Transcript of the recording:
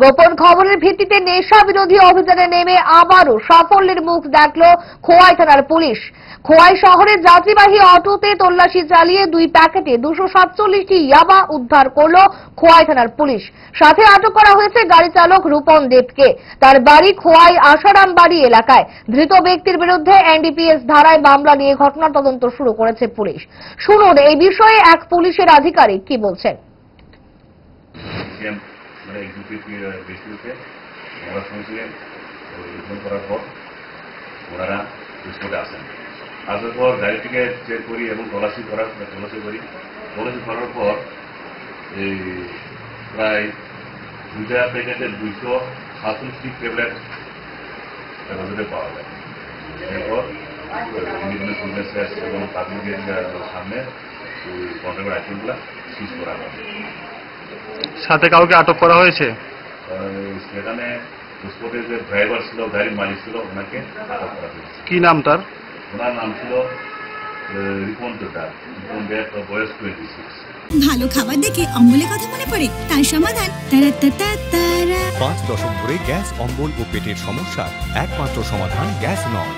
গোপন খবরের ভিত্তিতে নেশা বিরোধী অভিযানে নেমে আবারও সাফল্যের মুখ দেখল খোয়াই থানার পুলিশ। খোয়াই শহরে যাত্রীবাহী অটোতে তল্লাশি চালিয়ে 2 প্যাকেটে 247টি ইয়াবা উদ্ধার করল খোয়াই থানার পুলিশ। সাথে আটক করা হয়েছে গাড়ি চালক রূপন দেবকে। তার বাড়ি খোয়াই আশারাম বাড়ি এলাকায়। ধৃত ব্যক্তির বিরুদ্ধে এনডিপিএস ধারায় মামলা নিয়ে ঘটনার তদন্ত শুরু করেছে পুলিশ। শুনুন এই বিষয়ে এক পুলিশের আধিকারিক কি বলছেন। ওরা শুনছিলেন ফোন করার পর ওনারা স্পটে আসেন। আসার পর গাড়িটিকে চেক করি এবং তল্লাশি করার পর এই প্রায় 2 প্যাকেটের 247টি ট্যাবলেট নজরে পাওয়া যায়। এরপর ইন্ডিপেন্ডেন্স এবং পাবলিকের সামনে কন্ট্রাক্ট আইটেমগুলো সিজ করা হয়। সাথে কাউকে আটক করা হয়েছে? সেখানে স্পটের যে ড্রাইভার ছিল, গাড়ির মালিক ছিল, ওনাকে আটক করা হয়েছে। কি নাম তার? ওনার নাম ছিল রিপন দেব, বয়স 26। ভালো খাবার দেখে অম্বলের কথা মনে পড়ে, তার সমাধান 5 দশক ধরে গ্যাস, অম্বল ও পেটের সমস্যার একমাত্র সমাধান গ্যাস নয়।